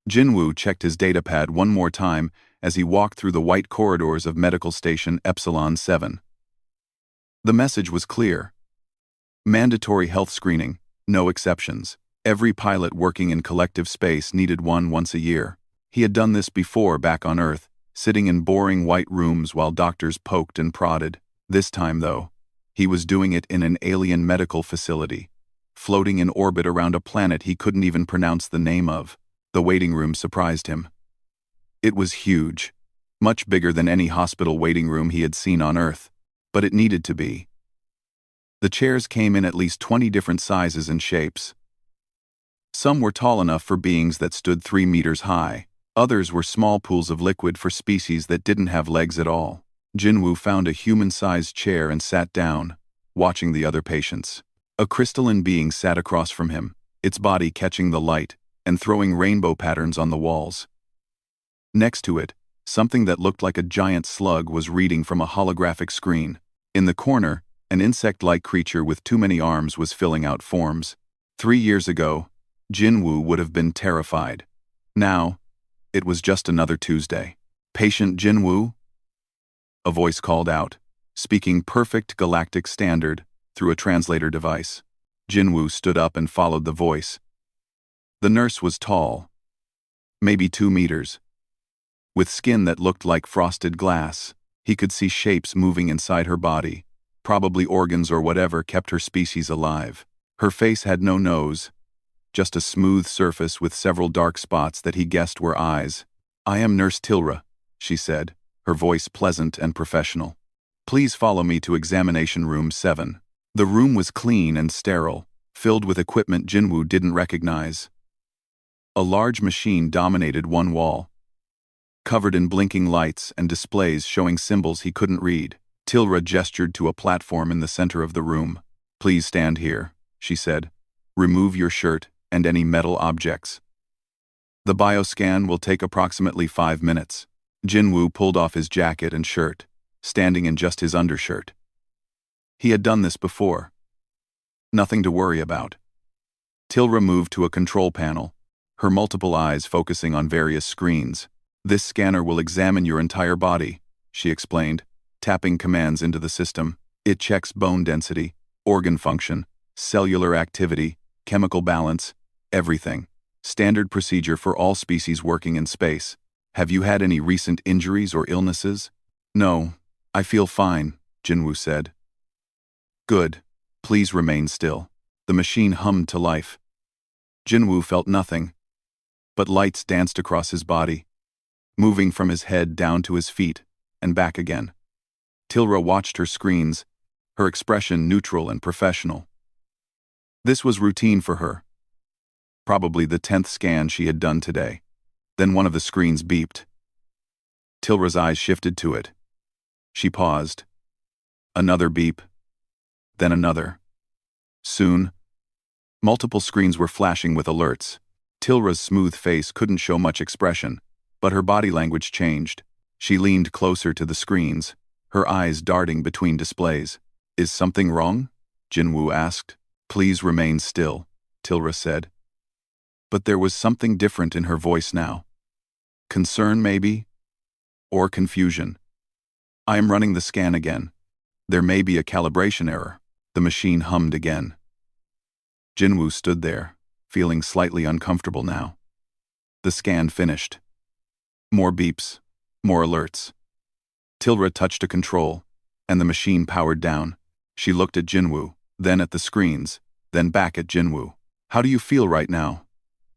Jinwoo checked his datapad one more time as he walked through the white corridors of Medical Station Epsilon 7. The message was clear. Mandatory health screening, no exceptions. Every pilot working in collective space needed one once a year. He had done this before back on Earth, sitting in boring white rooms while doctors poked and prodded. This time, though, he was doing it in an alien medical facility, floating in orbit around a planet he couldn't even pronounce the name of. The waiting room surprised him. It was huge, much bigger than any hospital waiting room he had seen on Earth, but it needed to be. The chairs came in at least 20 different sizes and shapes. Some were tall enough for beings that stood 3 meters high. Others were small pools of liquid for species that didn't have legs at all. Jinwoo found a human-sized chair and sat down, watching the other patients. A crystalline being sat across from him, its body catching the light and throwing rainbow patterns on the walls. Next to it, something that looked like a giant slug was reading from a holographic screen. In the corner, an insect-like creature with too many arms was filling out forms. 3 years ago, Jinwoo would have been terrified. Now, it was just another Tuesday. "Patient Jinwoo?" A voice called out, speaking perfect galactic standard through a translator device. Jinwoo stood up and followed the voice. The nurse was tall, maybe 2 meters. With skin that looked like frosted glass, he could see shapes moving inside her body, probably organs or whatever kept her species alive. Her face had no nose, just a smooth surface with several dark spots that he guessed were eyes. "I am Nurse Tilra," she said, her voice pleasant and professional. "Please follow me to examination room 7. The room was clean and sterile, filled with equipment Jinwoo didn't recognize. A large machine dominated one wall, covered in blinking lights and displays showing symbols he couldn't read. Tilra gestured to a platform in the center of the room. "Please stand here," she said. "Remove your shirt and any metal objects. The bioscan will take approximately 5 minutes." Jinwoo pulled off his jacket and shirt, standing in just his undershirt. He had done this before. Nothing to worry about. Tilra moved to a control panel, her multiple eyes focusing on various screens. "This scanner will examine your entire body," she explained, tapping commands into the system. "It checks bone density, organ function, cellular activity, chemical balance, everything. Standard procedure for all species working in space. Have you had any recent injuries or illnesses?" "No, I feel fine," Jinwoo said. "Good. Please remain still." The machine hummed to life. Jinwoo felt nothing, but lights danced across his body, moving from his head down to his feet and back again. Tilra watched her screens, her expression neutral and professional. This was routine for her. Probably the 10th scan she had done today. Then one of the screens beeped. Tilra's eyes shifted to it. She paused. Another beep. Then another. Soon, multiple screens were flashing with alerts. Tilra's smooth face couldn't show much expression, but her body language changed. She leaned closer to the screens, her eyes darting between displays. "Is something wrong?" Jinwoo asked. "Please remain still," Tilra said. But there was something different in her voice now. Concern, maybe? Or confusion. "I am running the scan again. There may be a calibration error." The machine hummed again. Jinwoo stood there, feeling slightly uncomfortable now. The scan finished. More beeps, more alerts. Tilra touched a control, and the machine powered down. She looked at Jinwoo, then at the screens, then back at Jinwoo. "How do you feel right now?"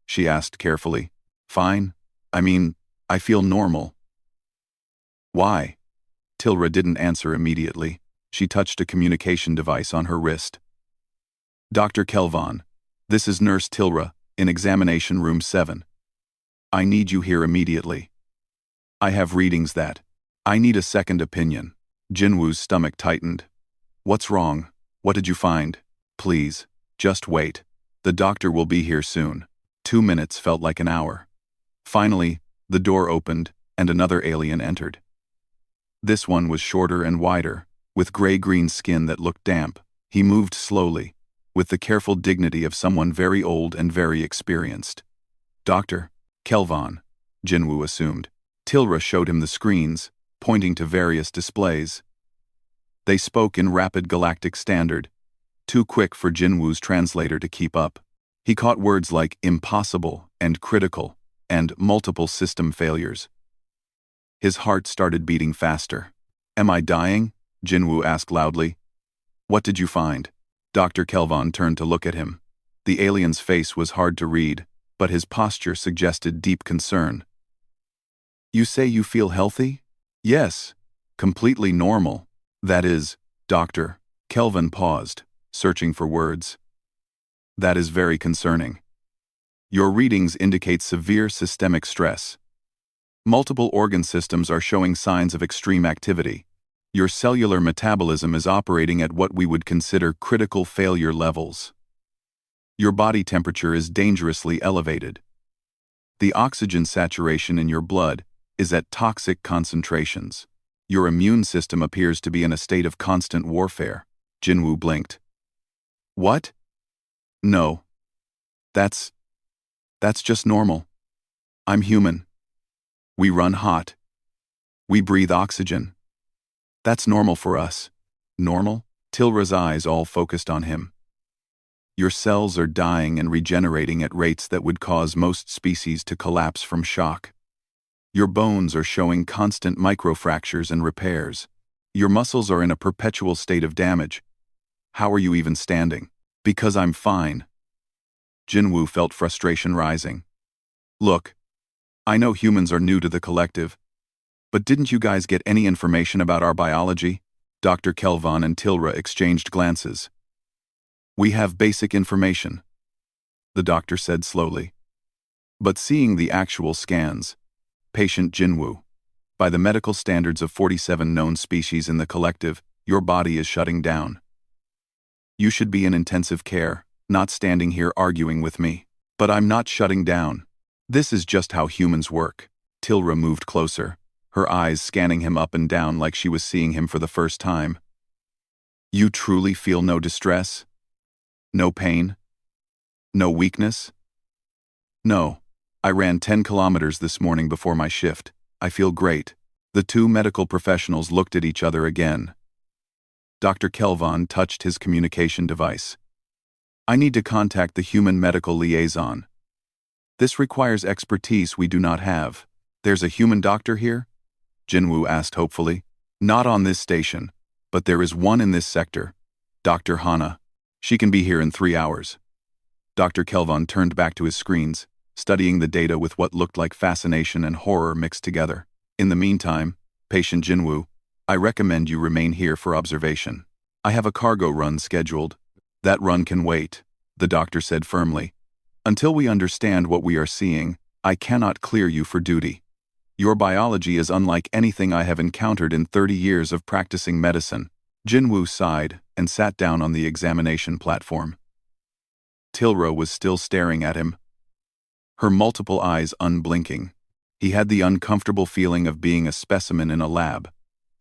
she asked carefully. "Fine. I feel normal." "Why?" Tilra didn't answer immediately. She touched a communication device on her wrist. "Dr. Kelvon, this is Nurse Tilra, in examination room 7. I need you here immediately. I have readings that I need a second opinion." Jinwoo's stomach tightened. "What's wrong? What did you find? Please, just wait. The doctor will be here soon." 2 minutes felt like an hour. Finally, the door opened, and another alien entered. This one was shorter and wider, with gray-green skin that looked damp. He moved slowly, with the careful dignity of someone very old and very experienced. "Doctor," Kelvon, Jinwoo assumed. Tilra showed him the screens, pointing to various displays. They spoke in rapid galactic standard, too quick for Jinwoo's translator to keep up. He caught words like impossible and critical and multiple system failures. His heart started beating faster. Am I dying? Jinwoo asked loudly. What did you find? Dr. Kelvon turned to look at him. The alien's face was hard to read, but his posture suggested deep concern. You say you feel healthy? Yes, completely normal. That is, Doctor. Kelvon paused, searching for words. That is very concerning. Your readings indicate severe systemic stress. Multiple organ systems are showing signs of extreme activity. Your cellular metabolism is operating at what we would consider critical failure levels. Your body temperature is dangerously elevated. The oxygen saturation in your blood is at toxic concentrations. Your immune system appears to be in a state of constant warfare. Jinwoo blinked. What? No. That's just normal. I'm human. We run hot. We breathe oxygen. That's normal for us. Normal? Tilra's eyes all focused on him. Your cells are dying and regenerating at rates that would cause most species to collapse from shock. Your bones are showing constant microfractures and repairs. Your muscles are in a perpetual state of damage. How are you even standing? Because I'm fine. Jinwoo felt frustration rising. Look, I know humans are new to the collective, but didn't you guys get any information about our biology? Dr. Kelvon and Tilra exchanged glances. We have basic information, the doctor said slowly. But seeing the actual scans, patient Jinwoo, by the medical standards of 47 known species in the collective, your body is shutting down. You should be in intensive care, not standing here arguing with me. But I'm not shutting down. This is just how humans work. Tilra moved closer, her eyes scanning him up and down like she was seeing him for the first time. You truly feel no distress? No pain? No weakness? No. I ran 10 kilometers this morning before my shift. I feel great. The two medical professionals looked at each other again. Dr. Kelvon touched his communication device. I need to contact the human medical liaison. This requires expertise we do not have. There's a human doctor here? Jinwoo asked hopefully. Not on this station, but there is one in this sector. Dr. Hana. She can be here in 3 hours. Dr. Kelvon turned back to his screens, studying the data with what looked like fascination and horror mixed together. In the meantime, patient Jinwoo, I recommend you remain here for observation. I have a cargo run scheduled. That run can wait, the doctor said firmly. Until we understand what we are seeing, I cannot clear you for duty. Your biology is unlike anything I have encountered in 30 years of practicing medicine. Jinwoo sighed and sat down on the examination platform. Tilra was still staring at him, her multiple eyes unblinking. He had the uncomfortable feeling of being a specimen in a lab.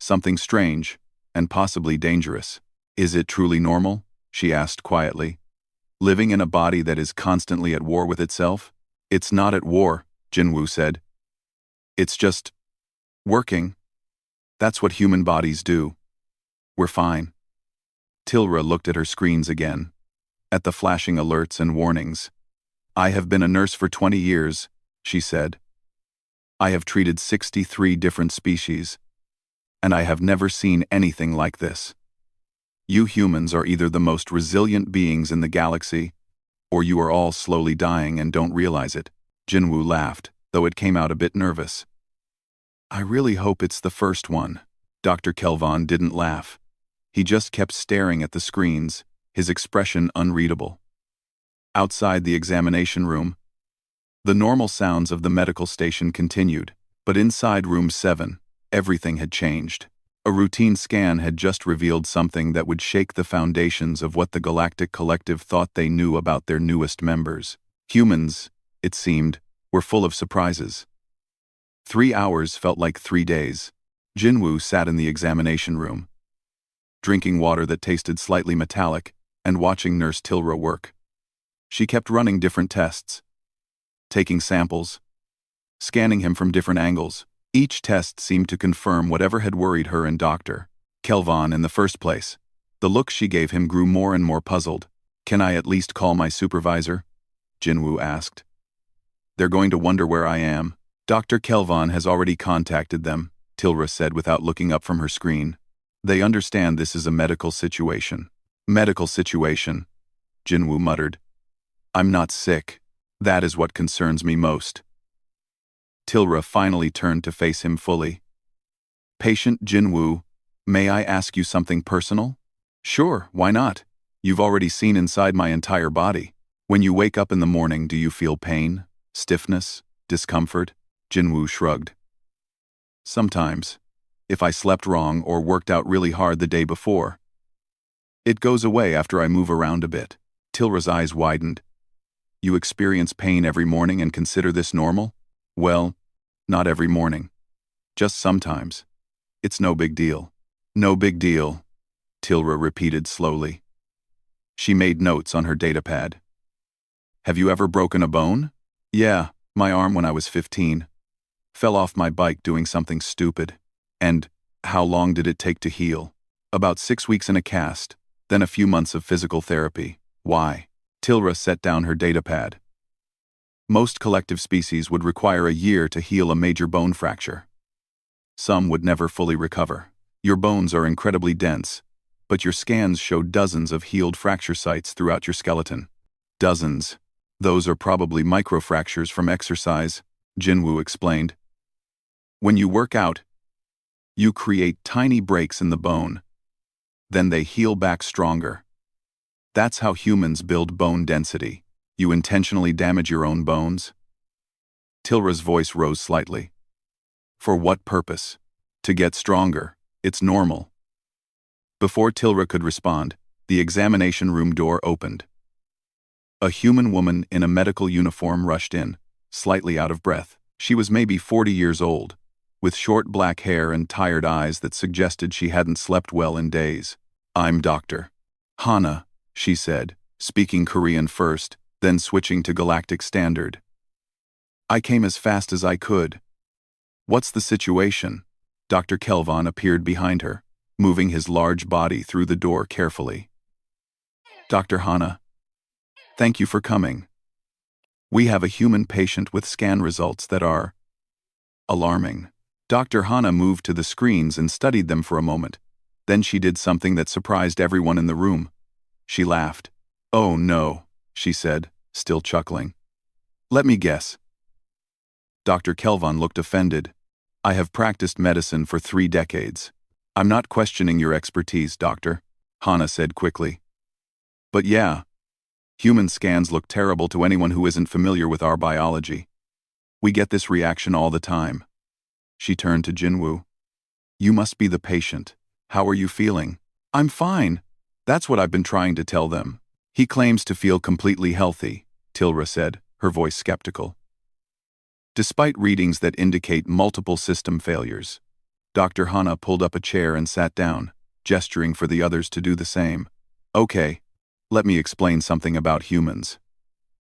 Something strange, and possibly dangerous. Is it truly normal? She asked quietly. Living in a body that is constantly at war with itself? It's not at war, Jinwoo said. It's just working. That's what human bodies do. We're fine. Tilra looked at her screens again, at the flashing alerts and warnings. I have been a nurse for 20 years, she said. I have treated 63 different species, and I have never seen anything like this. You humans are either the most resilient beings in the galaxy, or you are all slowly dying and don't realize it. Jinwoo laughed, though it came out a bit nervous. I really hope it's the first one. Dr. Kelvon didn't laugh. He just kept staring at the screens, his expression unreadable. Outside the examination room, the normal sounds of the medical station continued, but inside room 7, everything had changed. A routine scan had just revealed something that would shake the foundations of what the Galactic Collective thought they knew about their newest members. Humans, it seemed, were full of surprises. 3 hours felt like 3 days. Jinwoo sat in the examination room, drinking water that tasted slightly metallic and watching Nurse Tilra work. She kept running different tests, taking samples, scanning him from different angles. Each test seemed to confirm whatever had worried her and Dr. Kelvon in the first place. The look she gave him grew more and more puzzled. "Can I at least call my supervisor?" Jinwoo asked. "They're going to wonder where I am." "Dr. Kelvon has already contacted them," Tilra said without looking up from her screen. "They understand this is a medical situation." "Medical situation," Jinwoo muttered. "I'm not sick. That is what concerns me most." Tilra finally turned to face him fully. "Patient Jinwoo, may I ask you something personal?" "Sure, why not? You've already seen inside my entire body. When you wake up in the morning, do you feel pain, stiffness, discomfort?" Jinwoo shrugged. "Sometimes, if I slept wrong or worked out really hard the day before. It goes away after I move around a bit." Tilra's eyes widened. "You experience pain every morning and consider this normal?" "Well, not every morning. Just sometimes. It's no big deal." "No big deal," Tilra repeated slowly. She made notes on her datapad. "Have you ever broken a bone?" "Yeah, my arm when I was 15. Fell off my bike doing something stupid." "And how long did it take to heal?" "About 6 weeks in a cast, then a few months of physical therapy." "Why?" Tilra set down her datapad. "Most collective species would require a year to heal a major bone fracture. Some would never fully recover. Your bones are incredibly dense, but your scans show dozens of healed fracture sites throughout your skeleton." "Dozens. Those are probably microfractures from exercise," Jinwoo explained. "When you work out, you create tiny breaks in the bone. Then they heal back stronger. That's how humans build bone density. You intentionally damage your own bones?" Tilra's voice rose slightly. "For what purpose?" "To get stronger. It's normal." Before Tilra could respond, the examination room door opened. A human woman in a medical uniform rushed in, slightly out of breath. She was maybe 40 years old, with short black hair and tired eyes that suggested she hadn't slept well in days. "I'm Dr. Hana," she said, speaking Korean first, then switching to Galactic Standard. "I came as fast as I could." "What's the situation?" Dr. Kelvon appeared behind her, moving his large body through the door carefully. "Dr. Hana, thank you for coming. We have a human patient with scan results that are alarming." Dr. Hana moved to the screens and studied them for a moment. Then she did something that surprised everyone in the room. She laughed. "Oh no," she said, still chuckling. "Let me guess." Dr. Kelvon looked offended. "I have practiced medicine for 3 decades. I'm not questioning your expertise, doctor," Hana said quickly. "But yeah, human scans look terrible to anyone who isn't familiar with our biology. We get this reaction all the time." She turned to Jinwoo. "You must be the patient. How are you feeling?" "I'm fine. That's what I've been trying to tell them." "He claims to feel completely healthy," Tilra said, her voice skeptical. Despite readings that indicate multiple system failures, Dr. Hana pulled up a chair and sat down, gesturing for the others to do the same. "Okay, let me explain something about humans.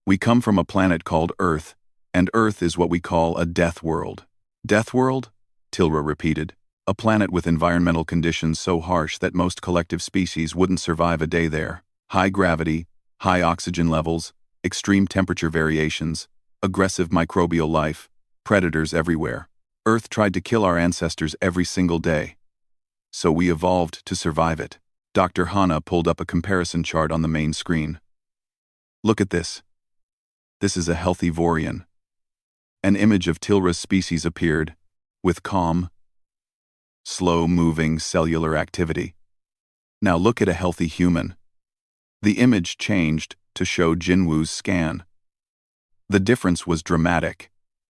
We come from a planet called Earth, and Earth is what we call a death world." "Death world?" Tilra repeated. "A planet with environmental conditions so harsh that most collective species wouldn't survive a day there. High gravity, high oxygen levels, extreme temperature variations, aggressive microbial life, predators everywhere. Earth tried to kill our ancestors every single day. So we evolved to survive it." Dr. Hana pulled up a comparison chart on the main screen. "Look at this. This is a healthy Vorian." An image of Tilra's species appeared, with calm, slow-moving cellular activity. "Now look at a healthy human." The image changed to show Jinwoo's scan. The difference was dramatic.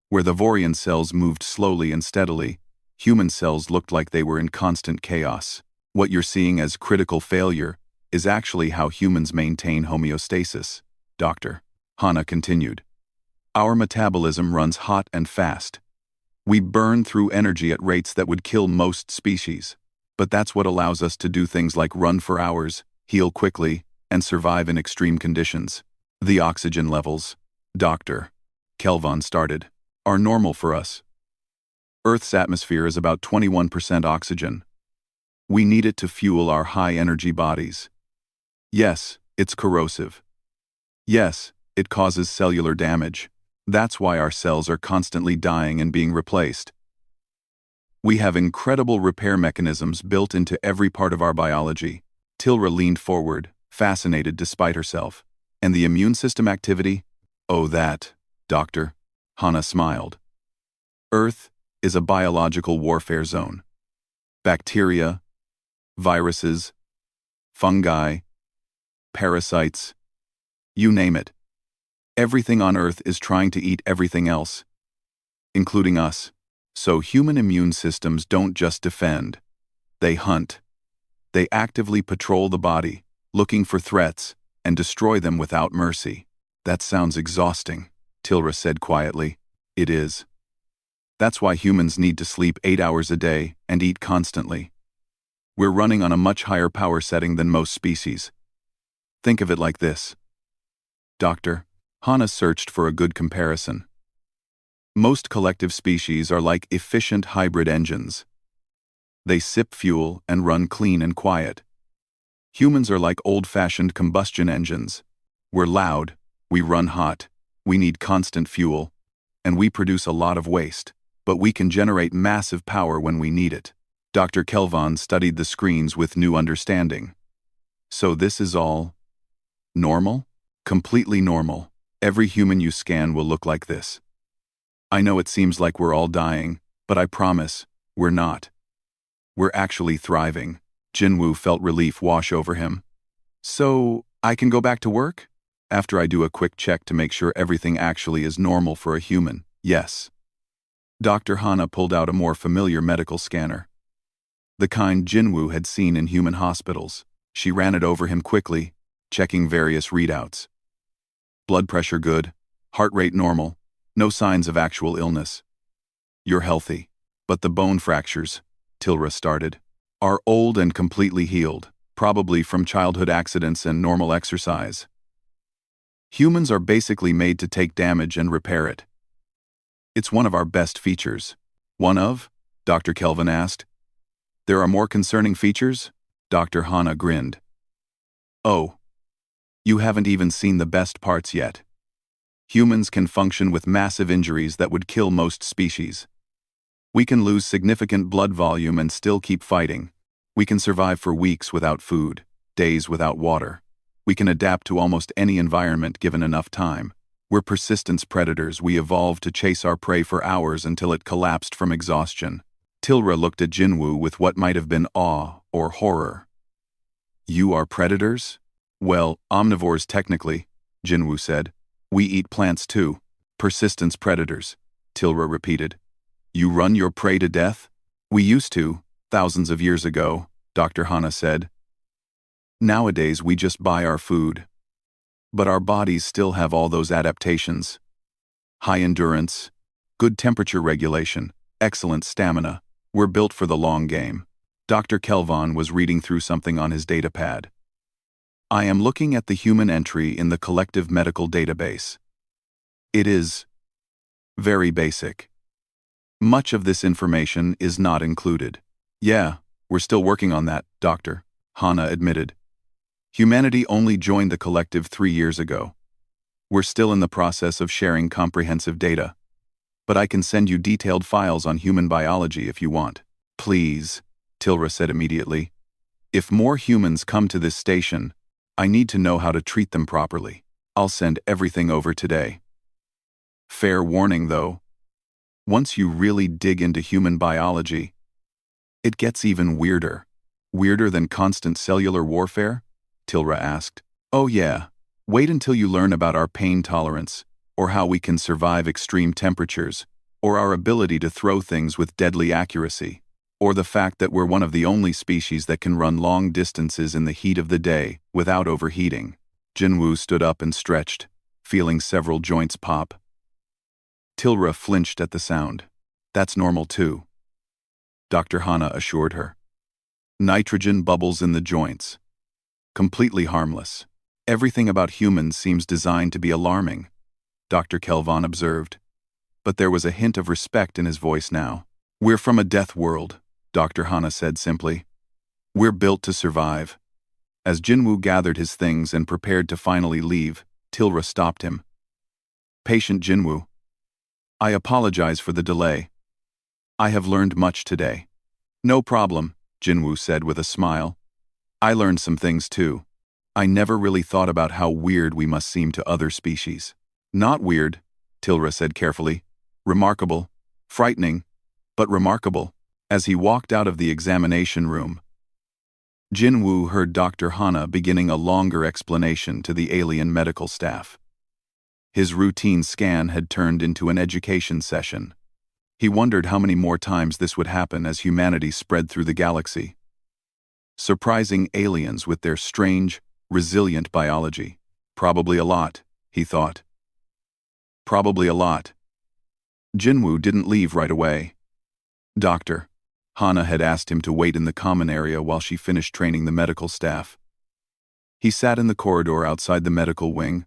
Where the Vorian cells moved slowly and steadily, human cells looked like they were in constant chaos. "What you're seeing as critical failure is actually how humans maintain homeostasis," Dr. Hana continued. "Our metabolism runs hot and fast. We burn through energy at rates that would kill most species. But that's what allows us to do things like run for hours, heal quickly, and survive in extreme conditions." "The oxygen levels," Dr. Kelvon started. are normal for us. Earth's atmosphere is about 21% oxygen. We need it to fuel our high-energy bodies. Yes, it's corrosive. Yes, it causes cellular damage. That's why our cells are constantly dying and being replaced. We have incredible repair mechanisms built into every part of our biology. Tilra leaned forward, fascinated despite herself. And the immune system activity? Oh, that, Doctor. Hana smiled. Earth is a biological warfare zone. Bacteria, viruses, fungi, parasites, you name it. Everything on Earth is trying to eat everything else, including us. So human immune systems don't just defend. They hunt. They actively patrol the body, looking for threats, and destroy them without mercy. That sounds exhausting, Tilra said quietly. It is. That's why humans need to sleep 8 hours a day and eat constantly. We're running on a much higher power setting than most species. Think of it like this. Doctor, Hana searched for a good comparison. Most collective species are like efficient hybrid engines. They sip fuel and run clean and quiet. Humans are like old-fashioned combustion engines. We're loud, we run hot, we need constant fuel, and we produce a lot of waste, but we can generate massive power when we need it. Dr. Kelvan studied the screens with new understanding. So this is all normal? Completely normal. Every human you scan will look like this. I know it seems like we're all dying, but I promise, we're not. We're actually thriving. Jinwoo felt relief wash over him. So, I can go back to work? After I do a quick check to make sure everything actually is normal for a human, yes. Dr. Hana pulled out a more familiar medical scanner. The kind Jinwoo had seen in human hospitals. She ran it over him quickly, checking various readouts. Blood pressure good, heart rate normal, no signs of actual illness. You're healthy, but the bone fractures, Tilra started, are old and completely healed, probably from childhood accidents and normal exercise. Humans are basically made to take damage and repair it. It's one of our best features. One of? Dr. Kelvin asked. There are more concerning features? Dr. Hana grinned. Oh. You haven't even seen the best parts yet. Humans can function with massive injuries that would kill most species. We can lose significant blood volume and still keep fighting. We can survive for weeks without food, days without water. We can adapt to almost any environment given enough time. We're persistence predators. We evolved to chase our prey for hours until it collapsed from exhaustion. Tilra looked at Jinwoo with what might have been awe or horror. You are predators? Well, omnivores technically, Jinwoo said. We eat plants too. Persistence predators, Tilra repeated. You run your prey to death? We used to, thousands of years ago, Dr. Hana said. Nowadays we just buy our food. But our bodies still have all those adaptations. High endurance, good temperature regulation, excellent stamina. We're built for the long game. Dr. Kelvan was reading through something on his datapad. I am looking at the human entry in the collective medical database. It is very basic. Much of this information is not included. Yeah, we're still working on that, Doctor, Hana admitted. Humanity only joined the collective 3 years ago. We're still in the process of sharing comprehensive data. But I can send you detailed files on human biology if you want. Please, Tilra said immediately. If more humans come to this station, I need to know how to treat them properly. I'll send everything over today. Fair warning though. Once you really dig into human biology, it gets even weirder. Weirder than constant cellular warfare? Tilra asked. Oh yeah, wait until you learn about our pain tolerance, or how we can survive extreme temperatures, or our ability to throw things with deadly accuracy, or the fact that we're one of the only species that can run long distances in the heat of the day without overheating. Jinwoo stood up and stretched, feeling several joints pop. Tilra flinched at the sound. That's normal too, Dr. Hana assured her. Nitrogen bubbles in the joints. Completely harmless. Everything about humans seems designed to be alarming, Dr. Kelvan observed. but there was a hint of respect in his voice now. "We're from a death world," Dr. Hana said simply. "We're built to survive." As Jinwoo gathered his things and prepared to finally leave, Tilra stopped him. "Patient Jinwoo, I apologize for the delay. I have learned much today." "No problem," Jinwoo said with a smile. "I learned some things too. I never really thought about how weird we must seem to other species." "Not weird," Tilra said carefully. "Remarkable. Frightening, but remarkable." As he walked out of the examination room, Jinwoo heard Dr. Hana beginning a longer explanation to the alien medical staff. His routine scan had turned into an education session. He wondered how many more times this would happen as humanity spread through the galaxy. Surprising aliens with their strange, resilient biology. Probably a lot, he thought. Probably a lot. Jinwoo didn't leave right away. Dr. Hana had asked him to wait in the common area while she finished training the medical staff. He sat in the corridor outside the medical wing,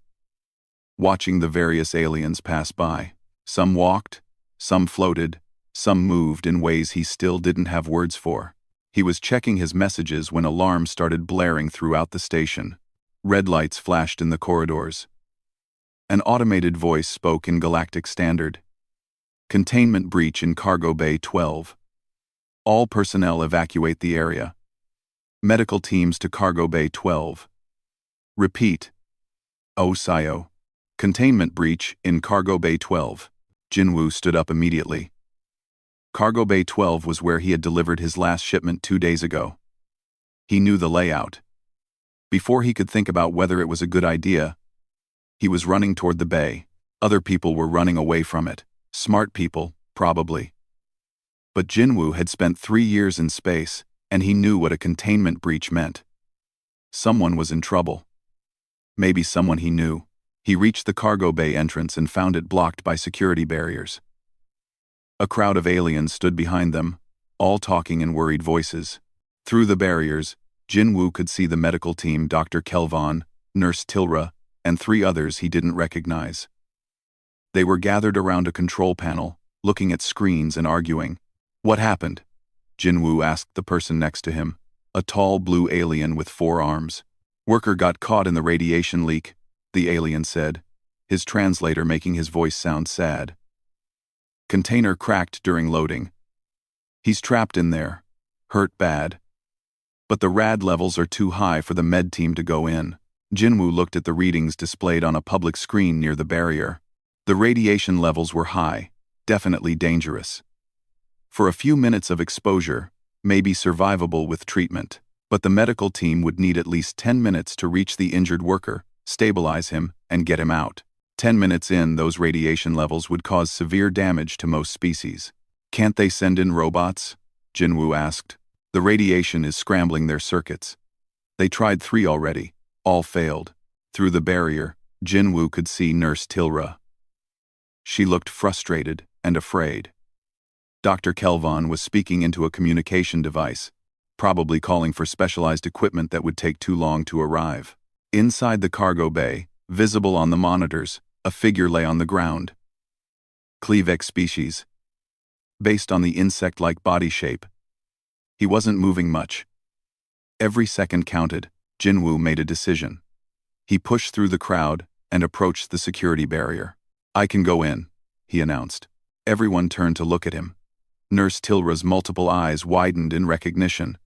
watching the various aliens pass by. Some walked, some floated, some moved in ways he still didn't have words for. He was checking his messages when alarms started blaring throughout the station. Red lights flashed in the corridors. An automated voice spoke in Galactic Standard. "Containment breach in Cargo Bay 12. All personnel evacuate the area. Medical teams to Cargo Bay 12. Repeat. OSIO. Containment breach in Cargo Bay 12. Jinwoo stood up immediately. Cargo Bay 12 was where he had delivered his last shipment 2 days ago. He knew the layout. Before he could think about whether it was a good idea, he was running toward the bay. Other people were running away from it. Smart people, probably. But Jinwoo had spent 3 years in space, and he knew what a containment breach meant. Someone was in trouble. Maybe someone he knew. He reached the cargo bay entrance and found it blocked by security barriers. A crowd of aliens stood behind them, all talking in worried voices. Through the barriers, Jinwoo could see the medical team, Dr. Kelvon, Nurse Tilra, and 3 others he didn't recognize. They were gathered around a control panel, looking at screens and arguing. "What happened?" Jinwoo asked the person next to him, a tall blue alien with 4 arms. "Worker got caught in the radiation leak," the alien said, his translator making his voice sound sad. "Container cracked during loading. He's trapped in there. Hurt bad. But the rad levels are too high for the med team to go in." Jinwoo looked at the readings displayed on a public screen near the barrier. The radiation levels were high, definitely dangerous. For a few minutes of exposure, maybe survivable with treatment, but the medical team would need at least 10 minutes to reach the injured worker, stabilize him, and get him out. 10 minutes in, those radiation levels would cause severe damage to most species. "Can't they send in robots?" Jinwoo asked. "The radiation is scrambling their circuits." They tried 3 already. All failed. Through the barrier, Jinwoo could see Nurse Tilra. She looked frustrated and afraid. Dr. Kelvon was speaking into a communication device, probably calling for specialized equipment that would take too long to arrive. Inside the cargo bay, visible on the monitors, a figure lay on the ground. Clevex species. Based on the insect-like body shape. He wasn't moving much. Every second counted. Jinwoo made a decision. He pushed through the crowd and approached the security barrier. "I can go in," he announced. Everyone turned to look at him. Nurse Tilra's multiple eyes widened in recognition.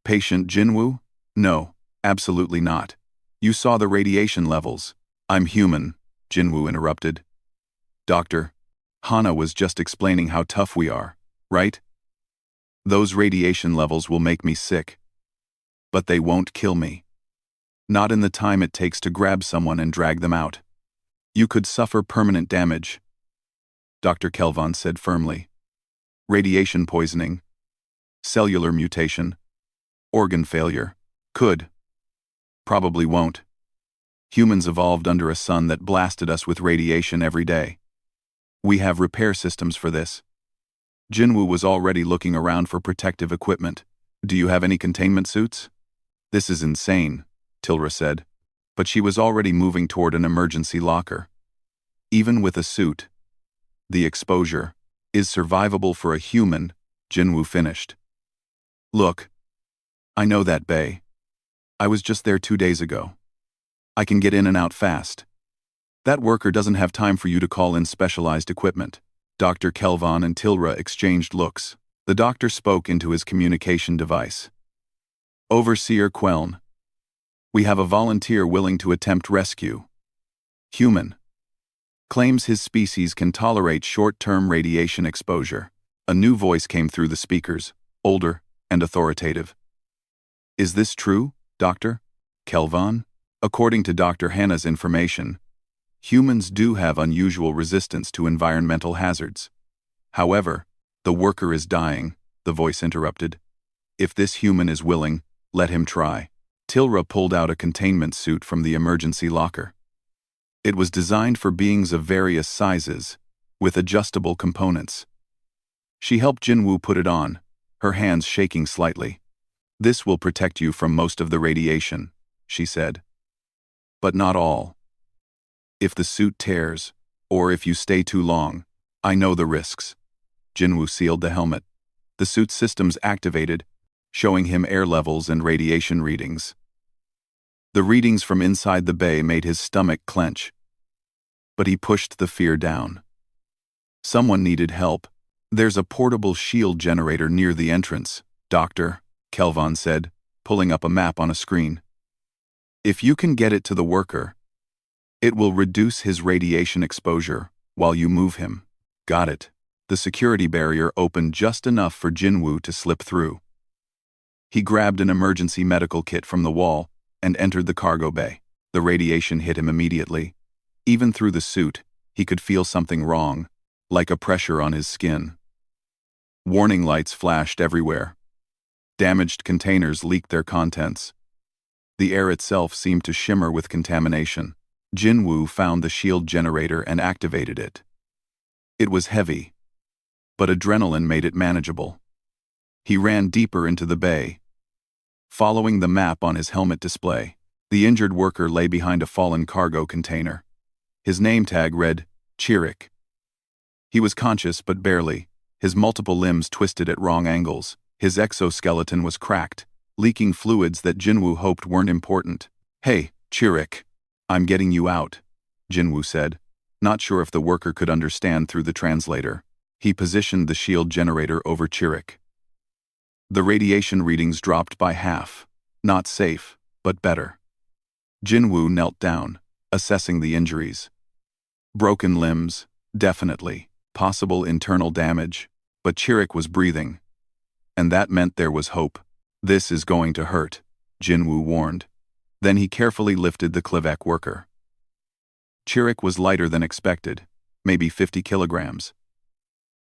"Patient Jinwoo? No, absolutely not. You saw the radiation levels." "I'm human," Jinwoo interrupted. "Doctor, Hana was just explaining how tough we are, right? Those radiation levels will make me sick. But they won't kill me. Not in the time it takes to grab someone and drag them out. You could suffer permanent damage," Dr. Kelvon said firmly. "Radiation poisoning, cellular mutation, organ failure. Could. Probably won't. Humans evolved under a sun that blasted us with radiation every day. We have repair systems for this." Jinwoo was already looking around for protective equipment. "Do you have any containment suits?" "This is insane," Tilra said, but she was already moving toward an emergency locker. Even with a suit, The exposure is survivable for a human, Jinwoo finished. Look, I know that bay. I was just there 2 days ago. I can get in and out fast. That worker doesn't have time for you to call in specialized equipment. Dr. Kelvon and Tilra exchanged looks. The doctor spoke into his communication device. Overseer Queln. We have a volunteer willing to attempt rescue. Human. Claims his species can tolerate short-term radiation exposure. A new voice came through the speakers, older and authoritative. Is this true, Dr. Kelvon? According to Dr. Hannah's information, humans do have unusual resistance to environmental hazards. However, the worker is dying, the voice interrupted. If this human is willing, let him try. Tilra pulled out a containment suit from the emergency locker. It was designed for beings of various sizes, with adjustable components. She helped Jinwoo put it on, her hands shaking slightly. This will protect you from most of the radiation, she said. But not all. If the suit tears, or if you stay too long, I know the risks. Jinwoo sealed the helmet. The suit's systems activated, showing him air levels and radiation readings. The readings from inside the bay made his stomach clench. But he pushed the fear down. Someone needed help. There's a portable shield generator near the entrance, Doctor, Kelvon said, pulling up a map on a screen. If you can get it to the worker, it will reduce his radiation exposure while you move him. Got it. The security barrier opened just enough for Jinwoo to slip through. He grabbed an emergency medical kit from the wall and entered the cargo bay. The radiation hit him immediately. Even through the suit, he could feel something wrong, like a pressure on his skin. Warning lights flashed everywhere. Damaged containers leaked their contents. The air itself seemed to shimmer with contamination. Jinwoo found the shield generator and activated it. It was heavy, but adrenaline made it manageable. He ran deeper into the bay. Following the map on his helmet display, the injured worker lay behind a fallen cargo container. His name tag read, Chirik. He was conscious but barely, his multiple limbs twisted at wrong angles. His exoskeleton was cracked, leaking fluids that Jinwoo hoped weren't important. Hey, Chirik. I'm getting you out, Jinwoo said, not sure if the worker could understand through the translator. He positioned the shield generator over Chirik. The radiation readings dropped by half. Not safe, but better. Jinwoo knelt down, assessing the injuries. Broken limbs, definitely. Possible internal damage, but Chirik was breathing. And that meant there was hope. This is going to hurt, Jinwoo warned. Then he carefully lifted the Klivek worker. Chirik was lighter than expected, maybe 50 kilograms.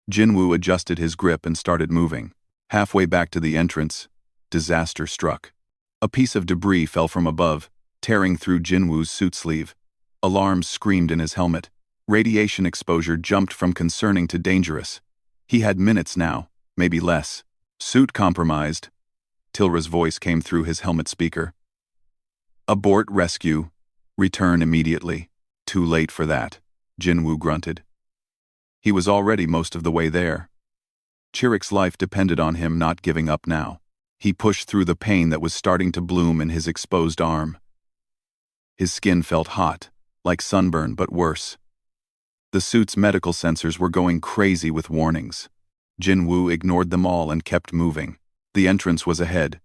Jinwoo adjusted his grip and started moving. Halfway back to the entrance, disaster struck. A piece of debris fell from above, tearing through Jinwoo's suit sleeve. Alarms screamed in his helmet. Radiation exposure jumped from concerning to dangerous. He had minutes now, maybe less. Suit compromised. Tilra's voice came through his helmet speaker. Abort rescue. Return immediately. Too late for that, Jinwoo grunted. He was already most of the way there. Chirik's life depended on him not giving up now. He pushed through the pain that was starting to bloom in his exposed arm. His skin felt hot, like sunburn but worse. The suit's medical sensors were going crazy with warnings. Jinwoo ignored them all and kept moving. The entrance was ahead.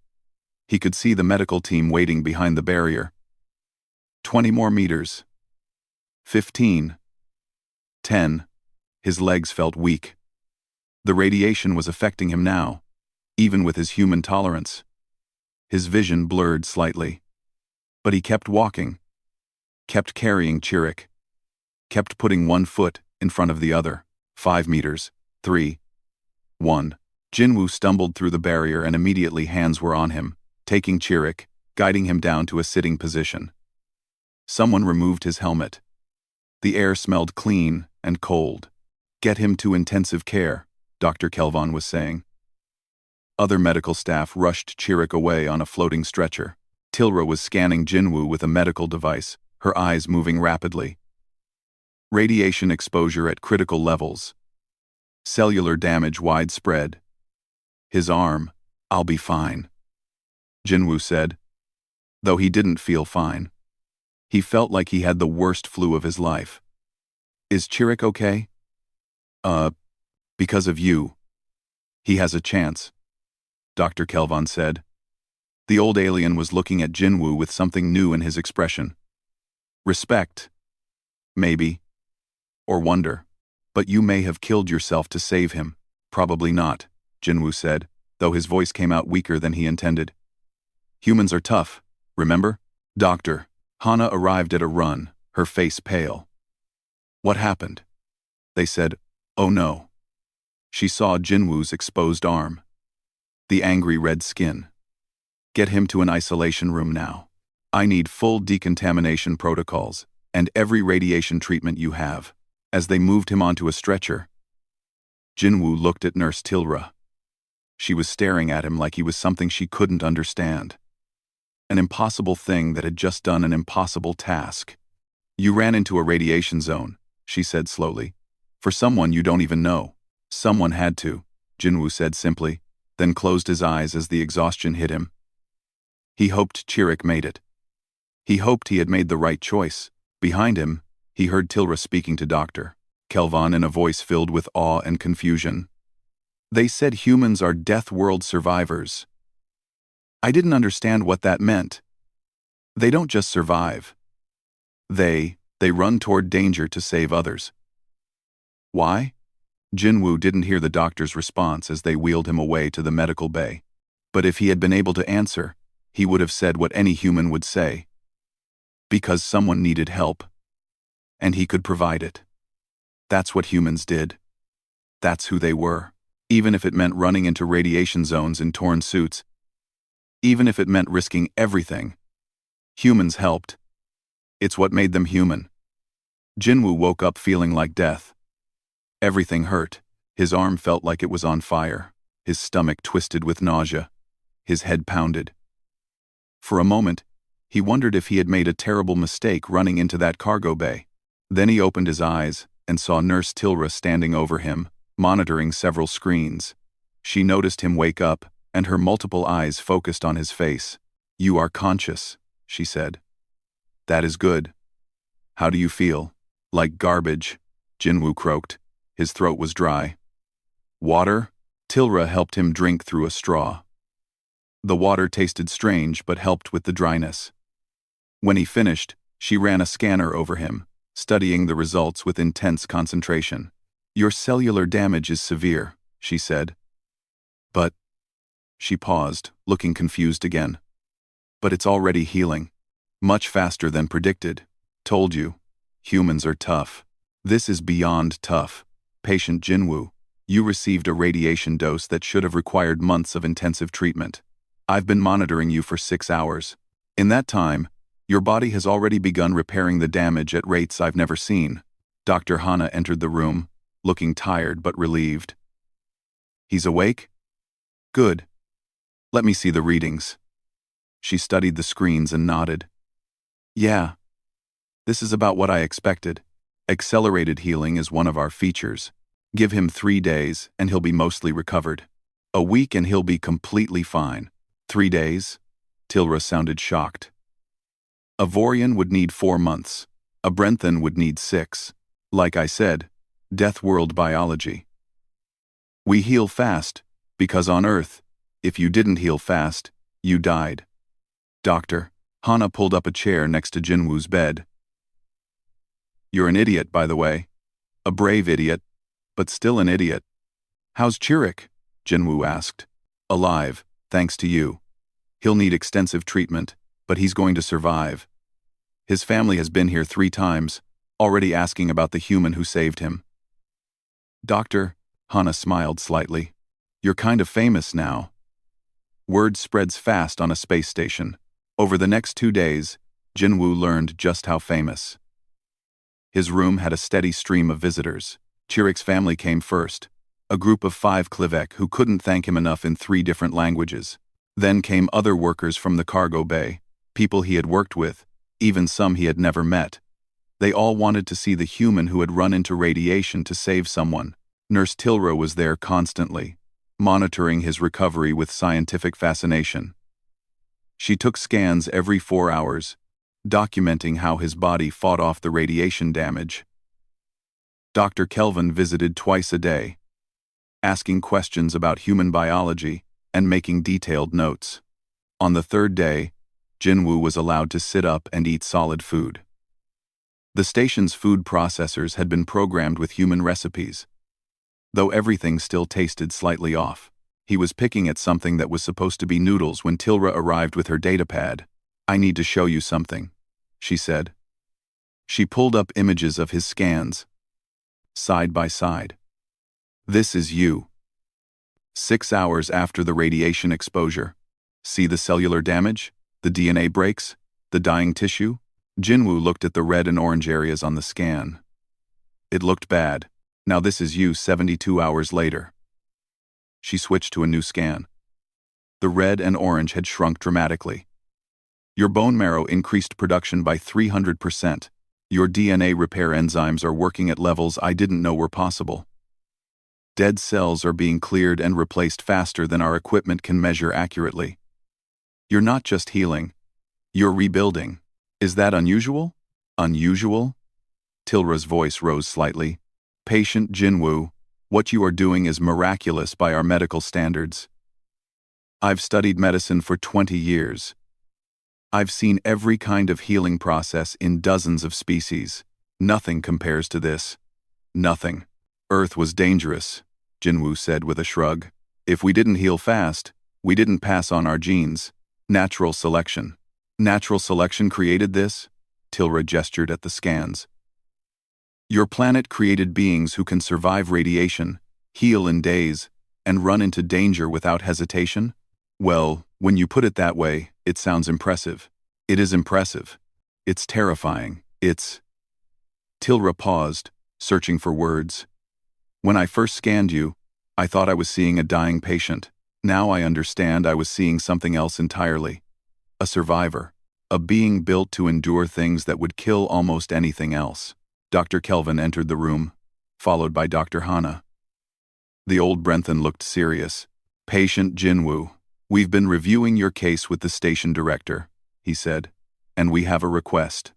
He could see the medical team waiting behind the barrier. 20 more meters. 15. 10. His legs felt weak. The radiation was affecting him now, even with his human tolerance. His vision blurred slightly. But he kept walking, kept carrying Chirik, kept putting one foot in front of the other. 5 meters. 3. 1. Jinwoo stumbled through the barrier and immediately hands were on him, taking Chirik, guiding him down to a sitting position. Someone removed his helmet. The air smelled clean and cold. Get him to intensive care, Dr. Kelvon was saying. Other medical staff rushed Chirik away on a floating stretcher. Tilra was scanning Jinwoo with a medical device, her eyes moving rapidly. Radiation exposure at critical levels. Cellular damage widespread. His arm. I'll be fine, Jinwoo said, though he didn't feel fine. He felt like he had the worst flu of his life. Is Chirik okay? Because of you. He has a chance, Dr. Kelvon said. The old alien was looking at Jinwoo with something new in his expression. Respect. Maybe. Or wonder. But you may have killed yourself to save him. Probably not, Jinwoo said, though his voice came out weaker than he intended. Humans are tough, remember? Doctor. Hana arrived at a run, her face pale. What happened? They said, oh no. She saw Jinwoo's exposed arm. The angry red skin. Get him to an isolation room now. I need full decontamination protocols, and every radiation treatment you have. As they moved him onto a stretcher, Jinwoo looked at Nurse Tilra. She was staring at him like he was something she couldn't understand. An impossible thing that had just done an impossible task. You ran into a radiation zone, she said slowly. For someone you don't even know. Someone had to, Jinwoo said simply, then closed his eyes as the exhaustion hit him. He hoped Chirik made it. He hoped he had made the right choice. Behind him, he heard Tilra speaking to Dr. Kelvon in a voice filled with awe and confusion. They said humans are death world survivors. I didn't understand what that meant. They don't just survive. They run toward danger to save others. Why? Jinwoo didn't hear the doctor's response as they wheeled him away to the medical bay. But if he had been able to answer, he would have said what any human would say. Because someone needed help. And he could provide it. That's what humans did. That's who they were. Even if it meant running into radiation zones in torn suits. Even if it meant risking everything. Humans helped. It's what made them human. Jinwoo woke up feeling like death. Everything hurt. His arm felt like it was on fire. His stomach twisted with nausea. His head pounded. For a moment, he wondered if he had made a terrible mistake running into that cargo bay. Then he opened his eyes and saw Nurse Tilra standing over him, monitoring several screens. She noticed him wake up, and her multiple eyes focused on his face. You are conscious, she said. That is good. How do you feel? Like garbage, Jinwoo croaked. His throat was dry. Water? Tilra helped him drink through a straw. The water tasted strange but helped with the dryness. When he finished, she ran a scanner over him, studying the results with intense concentration. Your cellular damage is severe, she said. But... She paused, looking confused again. But it's already healing. Much faster than predicted. Told you. Humans are tough. This is beyond tough. Patient Jinwoo, you received a radiation dose that should have required months of intensive treatment. I've been monitoring you for 6 hours. In that time, your body has already begun repairing the damage at rates I've never seen. Dr. Hana entered the room, looking tired but relieved. He's awake? Good. Let me see the readings. She studied the screens and nodded. Yeah. This is about what I expected. Accelerated healing is one of our features. Give him 3 days and he'll be mostly recovered. A week and he'll be completely fine. 3 days? Tilra sounded shocked. A Vorian would need 4 months. A Brenthan would need 6. Like I said, death world biology. We heal fast, because on Earth, if you didn't heal fast, you died. Doctor, Hana pulled up a chair next to Jinwoo's bed. You're an idiot, by the way. A brave idiot, but still an idiot. How's Chirik? Jinwoo asked. Alive, thanks to you. He'll need extensive treatment, but he's going to survive. His family has been here 3 times, already asking about the human who saved him. Doctor, Hana smiled slightly. You're kind of famous now. Word spreads fast on a space station. Over the next 2 days, Jinwoo learned just how famous. His room had a steady stream of visitors. Chirik's family came first, a group of 5 Klivek who couldn't thank him enough in 3 different languages. Then came other workers from the cargo bay, people he had worked with, even some he had never met. They all wanted to see the human who had run into radiation to save someone. Nurse Tilra was there constantly, monitoring his recovery with scientific fascination. She took scans every 4 hours, documenting how his body fought off the radiation damage. Dr. Kelvin visited twice a day, asking questions about human biology and making detailed notes. On the third day, Jinwoo was allowed to sit up and eat solid food. The station's food processors had been programmed with human recipes. Though everything still tasted slightly off, he was picking at something that was supposed to be noodles when Tilra arrived with her datapad. "I need to show you something," she said. She pulled up images of his scans, side by side. "This is you. 6 hours after the radiation exposure. See the cellular damage? The DNA breaks? The dying tissue?" Jinwoo looked at the red and orange areas on the scan. It looked bad. "Now this is you 72 hours later." She switched to a new scan. The red and orange had shrunk dramatically. "Your bone marrow increased production by 300%. Your DNA repair enzymes are working at levels I didn't know were possible. Dead cells are being cleared and replaced faster than our equipment can measure accurately. You're not just healing, you're rebuilding. Is that unusual?" "Unusual?" Tilra's voice rose slightly. "Patient Jinwoo, what you are doing is miraculous by our medical standards. I've studied medicine for 20 years. I've seen every kind of healing process in dozens of species. Nothing compares to this. Nothing." "Earth was dangerous," Jinwoo said with a shrug. "If we didn't heal fast, we didn't pass on our genes. Natural selection." "Natural selection created this?" Tilra gestured at the scans. "Your planet created beings who can survive radiation, heal in days, and run into danger without hesitation?" "Well, when you put it that way, it sounds impressive." "It is impressive. It's terrifying. It's—" Tilra paused, searching for words. "When I first scanned you, I thought I was seeing a dying patient. Now I understand I was seeing something else entirely. A survivor. A being built to endure things that would kill almost anything else." Dr. Kelvin entered the room, followed by Dr. Hana. The old Brenthan looked serious. "Patient Jinwoo, we've been reviewing your case with the station director," he said, "and we have a request.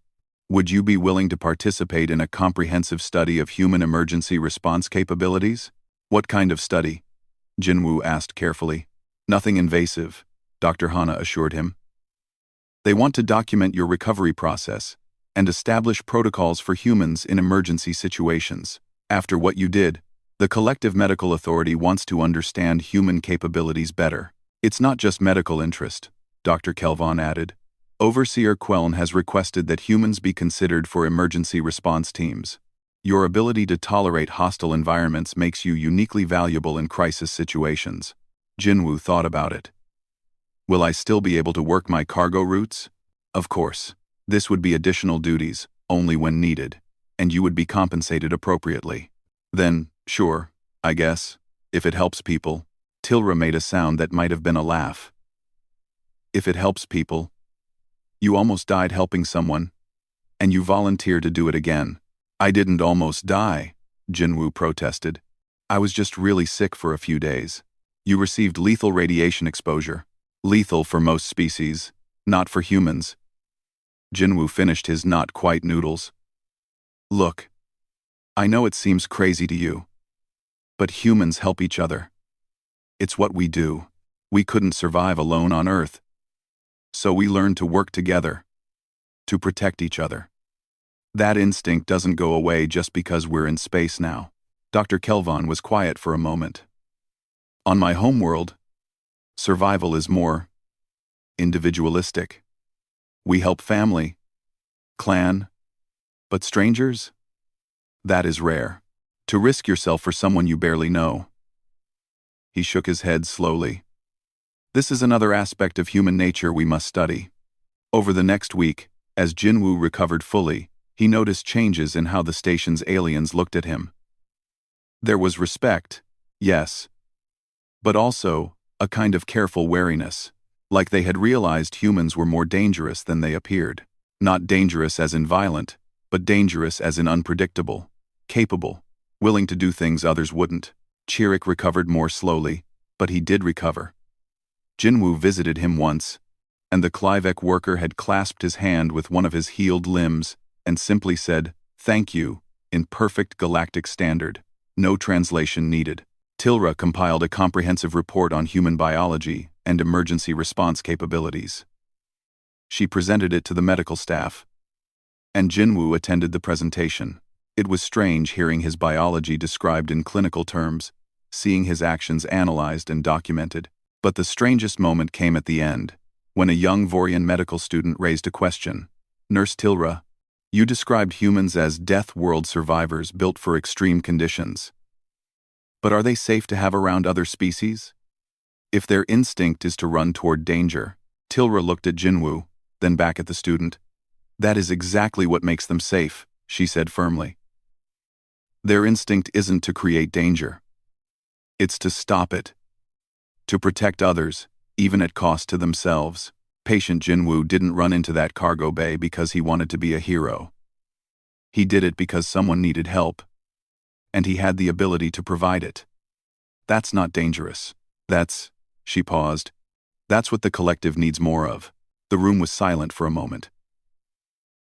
Would you be willing to participate in a comprehensive study of human emergency response capabilities?" "What kind of study?" Jinwoo asked carefully. "Nothing invasive," Dr. Hana assured him. "They want to document your recovery process and establish protocols for humans in emergency situations. After what you did, the collective medical authority wants to understand human capabilities better. It's not just medical interest," Dr. Kelvin added. "Overseer Queln has requested that humans be considered for emergency response teams. Your ability to tolerate hostile environments makes you uniquely valuable in crisis situations." Jinwoo thought about it. "Will I still be able to work my cargo routes?" "Of course. This would be additional duties, only when needed, and you would be compensated appropriately." "Then, sure, I guess, if it helps people." Tilra made a sound that might have been a laugh. "If it helps people? You almost died helping someone, and you volunteer to do it again." "I didn't almost die," Jinwoo protested. "I was just really sick for a few days." "You received lethal radiation exposure. Lethal for most species, not for humans." Jinwoo finished his not quite noodles. "Look, I know it seems crazy to you, but humans help each other. It's what we do. We couldn't survive alone on Earth. So we learned to work together, to protect each other. That instinct doesn't go away just because we're in space now." Dr. Kelvin was quiet for a moment. "On my homeworld, survival is more individualistic. We help family, clan, but strangers? That is rare. To risk yourself for someone you barely know." He shook his head slowly. "This is another aspect of human nature we must study." Over the next week, as Jinwoo recovered fully, he noticed changes in how the station's aliens looked at him. There was respect, yes, but also a kind of careful wariness, like they had realized humans were more dangerous than they appeared. Not dangerous as in violent, but dangerous as in unpredictable, capable, willing to do things others wouldn't. Chirrut recovered more slowly, but he did recover. Jinwoo visited him once, and the Clivec worker had clasped his hand with one of his healed limbs and simply said, "Thank you," in perfect galactic standard. No translation needed. Tilra compiled a comprehensive report on human biology and emergency response capabilities. She presented it to the medical staff, and Jinwoo attended the presentation. It was strange hearing his biology described in clinical terms, seeing his actions analyzed and documented. But the strangest moment came at the end, when a young Vorian medical student raised a question. "Nurse Tilra, you described humans as death world survivors built for extreme conditions. But are they safe to have around other species? If their instinct is to run toward danger," Tilra looked at Jinwoo, then back at the student. "That is exactly what makes them safe," she said firmly. "Their instinct isn't to create danger. It's to stop it. To protect others, even at cost to themselves." Patient Jinwoo didn't run into that cargo bay because he wanted to be a hero. He did it because someone needed help, and he had the ability to provide it. That's not dangerous. She paused. "That's what the collective needs more of." The room was silent for a moment.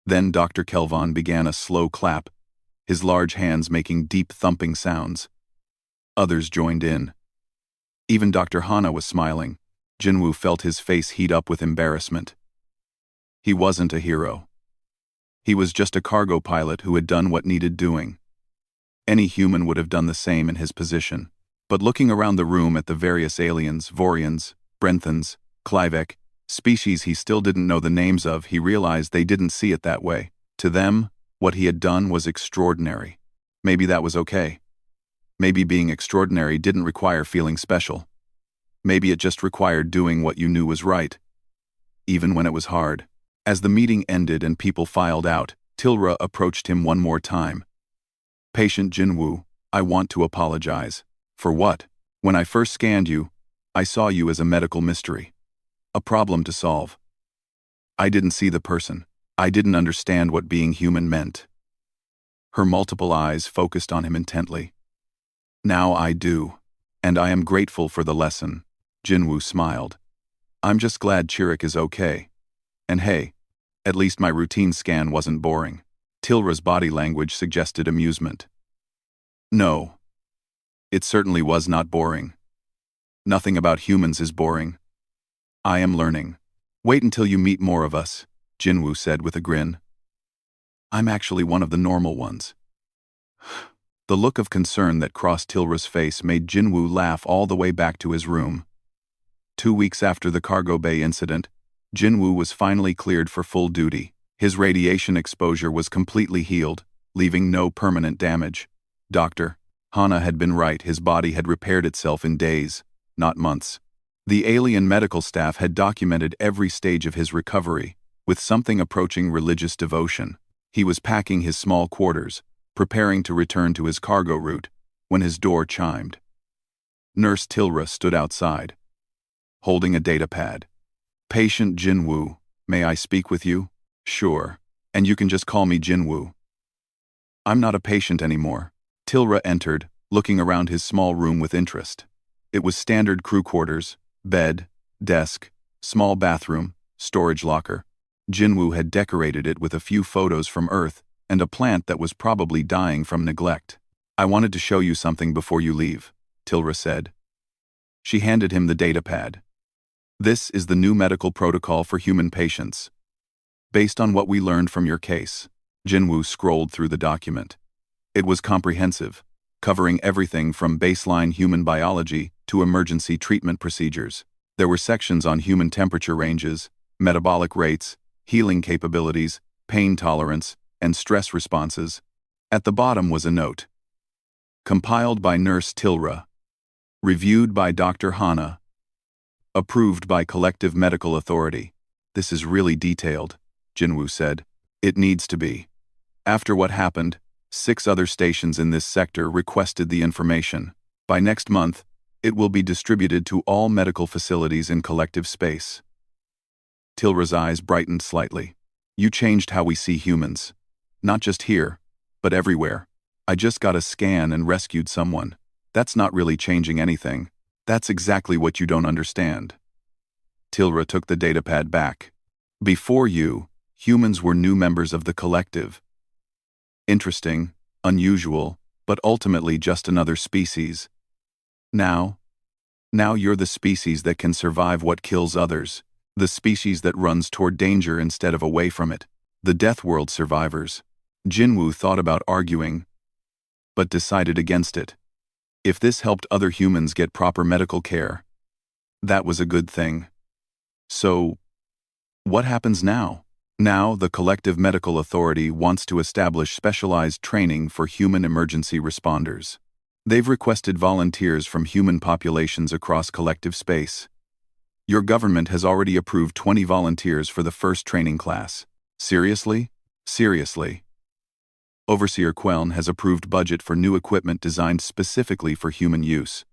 Then Dr. Kelvon began a slow clap, his large hands making deep thumping sounds. Others joined in. Even Dr. Hana was smiling. Jinwoo felt his face heat up with embarrassment. He wasn't a hero. He was just a cargo pilot who had done what needed doing. Any human would have done the same in his position. But looking around the room at the various aliens, Vorians, Brenthans, Clivec, species he still didn't know the names of, he realized they didn't see it that way. To them, what he had done was extraordinary. Maybe that was okay. Maybe being extraordinary didn't require feeling special. Maybe it just required doing what you knew was right, even when it was hard. As the meeting ended and people filed out, Tilra approached him one more time. "Patient Jinwoo, I want to apologize." "For what?" "When I first scanned you, I saw you as a medical mystery. A problem to solve. I didn't see the person. I didn't understand what being human meant." Her multiple eyes focused on him intently. "Now I do, and I am grateful for the lesson." Jinwoo smiled. "I'm just glad Chirrut is okay. And hey, at least my routine scan wasn't boring." Tilra's body language suggested amusement. "No. It certainly was not boring. Nothing about humans is boring. I am learning." "Wait until you meet more of us," Jinwoo said with a grin. "I'm actually one of the normal ones." The look of concern that crossed Tilra's face made Jinwoo laugh all the way back to his room. 2 weeks after the cargo bay incident, Jinwoo was finally cleared for full duty. His radiation exposure was completely healed, leaving no permanent damage. Dr. Hana had been right, his body had repaired itself in days, not months. The alien medical staff had documented every stage of his recovery, with something approaching religious devotion. He was packing his small quarters, preparing to return to his cargo route, when his door chimed. Nurse Tilra stood outside, holding a datapad. "Patient Jinwoo, may I speak with you?" "Sure, and you can just call me Jinwoo." "I'm not a patient anymore." Tilra entered, looking around his small room with interest. It was standard crew quarters, bed, desk, small bathroom, storage locker. Jinwoo had decorated it with a few photos from Earth and a plant that was probably dying from neglect. "I wanted to show you something before you leave," Tilra said. She handed him the datapad. "This is the new medical protocol for human patients. Based on what we learned from your case." Jinwoo scrolled through the document. It was comprehensive, covering everything from baseline human biology to emergency treatment procedures. There were sections on human temperature ranges, metabolic rates, healing capabilities, pain tolerance, and stress responses. At the bottom was a note. Compiled by Nurse Tilra. Reviewed by Dr. Hana. Approved by Collective Medical Authority. "This is really detailed," Jinwoo said. "It needs to be." After what happened, 6 other stations in this sector requested the information. By next month, it will be distributed to all medical facilities in collective space. Tilra's eyes brightened slightly. "You changed how we see humans. Not just here, but everywhere. I just got a scan and rescued someone. That's not really changing anything. That's exactly what you don't understand. Tilra took the datapad back. Before you, humans were new members of the collective. Interesting, unusual, but ultimately just another species. Now you're the species that can survive what kills others, the species that runs toward danger instead of away from it, the Death World survivors. Jinwoo thought about arguing, but decided against it. If this helped other humans get proper medical care, that was a good thing. So, what happens now? Now, the Collective Medical Authority wants to establish specialized training for human emergency responders. They've requested volunteers from human populations across collective space. Your government has already approved 20 volunteers for the first training class. Seriously? Seriously. Overseer Queln has approved budget for new equipment designed specifically for human use.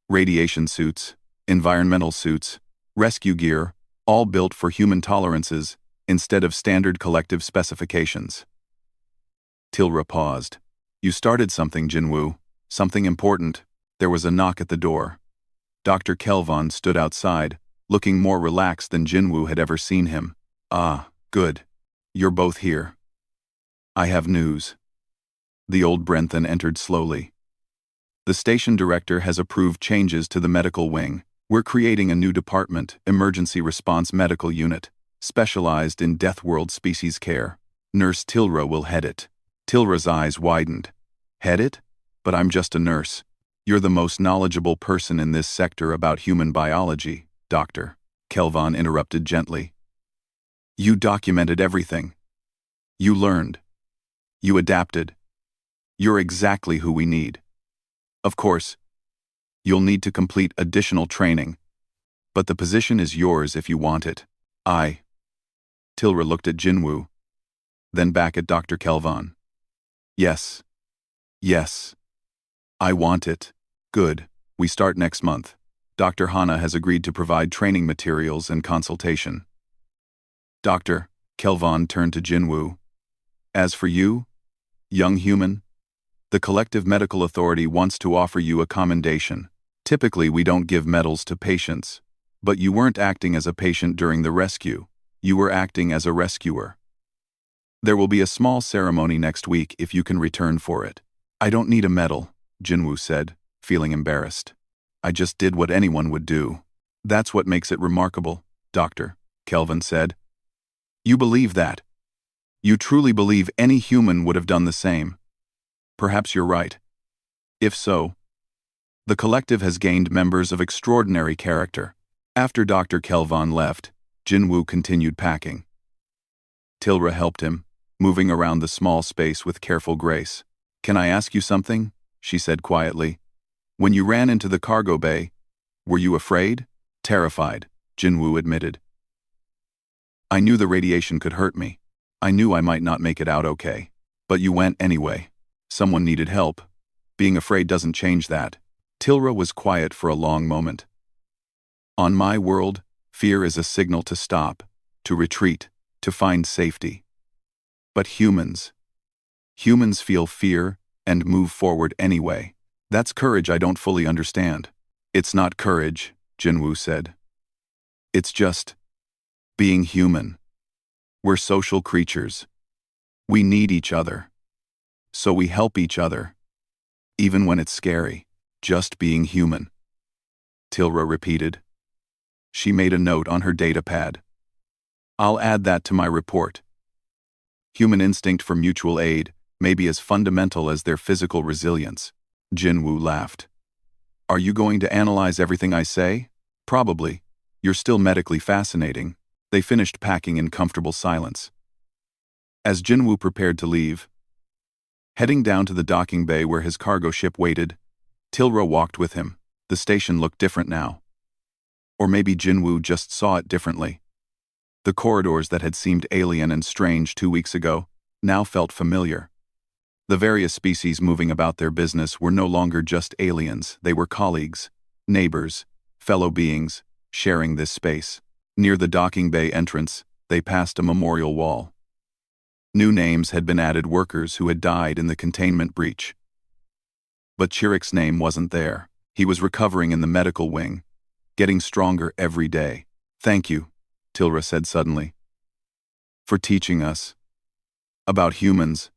Radiation suits, environmental suits, rescue gear, all built for human tolerances instead of standard collective specifications. Tilra paused. You started something, Jinwoo. Something important. There was a knock at the door. Dr. Kelvon stood outside, looking more relaxed than Jinwoo had ever seen him. Ah, good. You're both here. I have news. The old Brenthan entered slowly. The station director has approved changes to the medical wing. We're creating a new department, Emergency Response Medical Unit, specialized in Death World species care. Nurse Tilra will head it. Tilra's eyes widened. Head it? But I'm just a nurse. You're the most knowledgeable person in this sector about human biology, Doctor. Kelvon interrupted gently. You documented everything. You learned. You adapted. You're exactly who we need. Of course, you'll need to complete additional training, but the position is yours if you want it. Tilra looked at Jinwoo, then back at Dr. Kelvon. Yes. Yes. I want it. Good. We start next month. Dr. Hana has agreed to provide training materials and consultation. Dr. Kelvon turned to Jinwoo. As for you, young human, the Collective Medical Authority wants to offer you a commendation. Typically, we don't give medals to patients, but you weren't acting as a patient during the rescue. You were acting as a rescuer. There will be a small ceremony next week if you can return for it. I don't need a medal, Jinwoo said, feeling embarrassed. I just did what anyone would do. That's what makes it remarkable, Dr. Kelvon said. You believe that? You truly believe any human would have done the same? Perhaps you're right. If so, the collective has gained members of extraordinary character. After Dr. Kelvon left, Jinwoo continued packing. Tilra helped him, moving around the small space with careful grace. Can I ask you something? She said quietly. When you ran into the cargo bay, were you afraid? Terrified, Jinwoo admitted. I knew the radiation could hurt me. I knew I might not make it out okay. But you went anyway. Someone needed help. Being afraid doesn't change that. Tilra was quiet for a long moment. On my world, fear is a signal to stop, to retreat, to find safety. But humans feel fear and move forward anyway. That's courage I don't fully understand. It's not courage, Jinwoo said. It's just being human. We're social creatures. We need each other. So we help each other. Even when it's scary, just being human. Tilra repeated. She made a note on her datapad. I'll add that to my report. Human instinct for mutual aid may be as fundamental as their physical resilience. Jinwoo laughed. Are you going to analyze everything I say? Probably. You're still medically fascinating. They finished packing in comfortable silence. As Jinwoo prepared to leave, heading down to the docking bay where his cargo ship waited, Tilra walked with him. The station looked different now. Or maybe Jinwoo just saw it differently. The corridors that had seemed alien and strange 2 weeks ago now felt familiar. The various species moving about their business were no longer just aliens, they were colleagues, neighbors, fellow beings, sharing this space. Near the docking bay entrance, they passed a memorial wall. New names had been added, workers who had died in the containment breach. But Chiric's name wasn't there. He was recovering in the medical wing, getting stronger every day. "Thank you," Tilra said suddenly, "for teaching us about humans,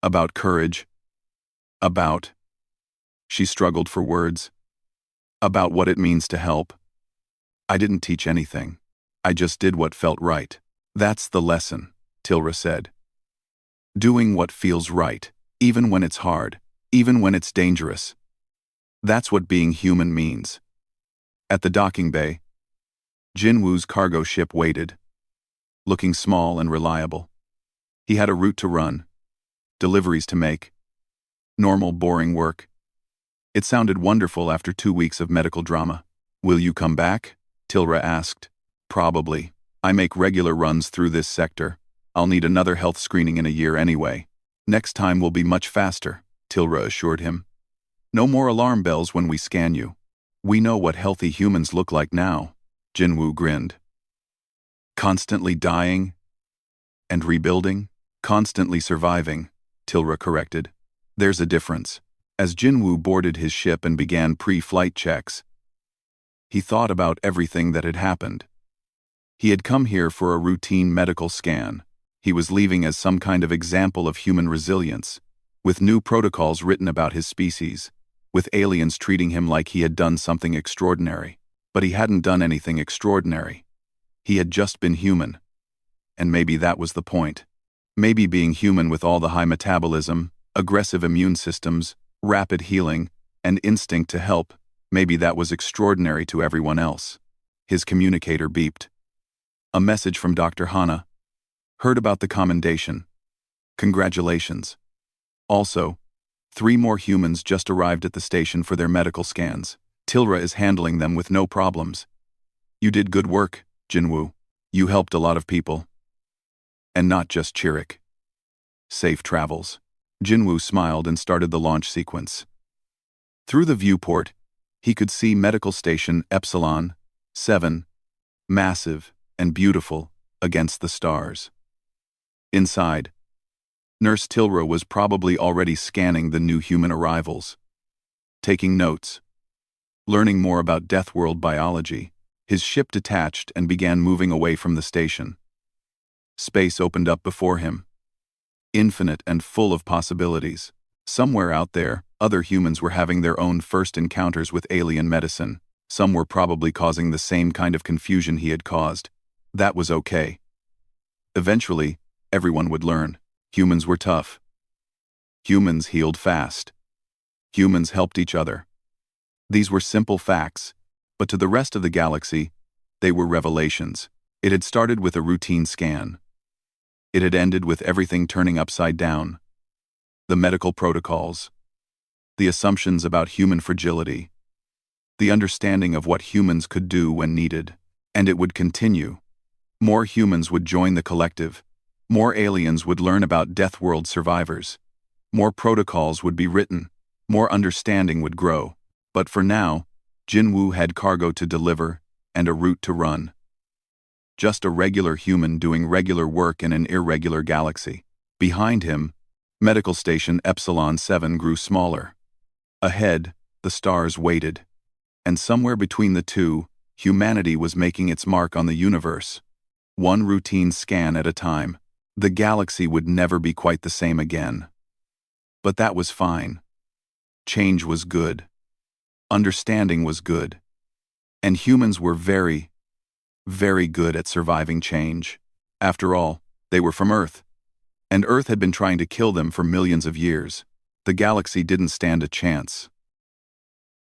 about courage, about," she struggled for words, "about what it means to help." "I didn't teach anything. I just did what felt right." "That's the lesson," Tilra said. "Doing what feels right, even when it's hard, even when it's dangerous. That's what being human means." At the docking bay, Jinwoo's cargo ship waited, looking small and reliable. He had a route to run, deliveries to make, normal, boring work. It sounded wonderful after 2 weeks of medical drama. "Will you come back?" Tilra asked. "Probably. I make regular runs through this sector. I'll need another health screening in a year anyway. Next time will be much faster," Tilra assured him. "No more alarm bells when we scan you. We know what healthy humans look like now," Jinwoo grinned. "Constantly dying and rebuilding? Constantly surviving," Tilra corrected. "There's a difference." As Jinwoo boarded his ship and began pre-flight checks, he thought about everything that had happened. He had come here for a routine medical scan. He was leaving as some kind of example of human resilience, with new protocols written about his species, with aliens treating him like he had done something extraordinary. But he hadn't done anything extraordinary. He had just been human. And maybe that was the point. Maybe being human with all the high metabolism, aggressive immune systems, rapid healing, and instinct to help, maybe that was extraordinary to everyone else. His communicator beeped. A message from Dr. Hana. "Heard about the commendation. Congratulations. Also, 3 more humans just arrived at the station for their medical scans. Tilra is handling them with no problems. You did good work, Jinwoo. You helped a lot of people. And not just Chiric. Safe travels." Jinwoo smiled and started the launch sequence. Through the viewport, he could see Medical Station Epsilon 7, massive and beautiful, against the stars. Inside, Nurse Tilra was probably already scanning the new human arrivals, taking notes, learning more about Death World biology. His ship detached and began moving away from the station. Space opened up before him, infinite and full of possibilities. Somewhere out there, other humans were having their own first encounters with alien medicine. Some were probably causing the same kind of confusion he had caused. That was okay. Eventually, everyone would learn. Humans were tough. Humans healed fast. Humans helped each other. These were simple facts, but to the rest of the galaxy, they were revelations. It had started with a routine scan. It had ended with everything turning upside down. The medical protocols, the assumptions about human fragility, the understanding of what humans could do when needed. And it would continue. More humans would join the collective. More aliens would learn about Death World survivors. More protocols would be written. More understanding would grow. But for now, Jinwoo had cargo to deliver and a route to run. Just a regular human doing regular work in an irregular galaxy. Behind him, Medical Station Epsilon 7 grew smaller. Ahead, the stars waited. And somewhere between the two, humanity was making its mark on the universe. One routine scan at a time. The galaxy would never be quite the same again. But that was fine. Change was good. Understanding was good. And humans were very, very good at surviving change. After all, they were from Earth. And Earth had been trying to kill them for millions of years. The galaxy didn't stand a chance.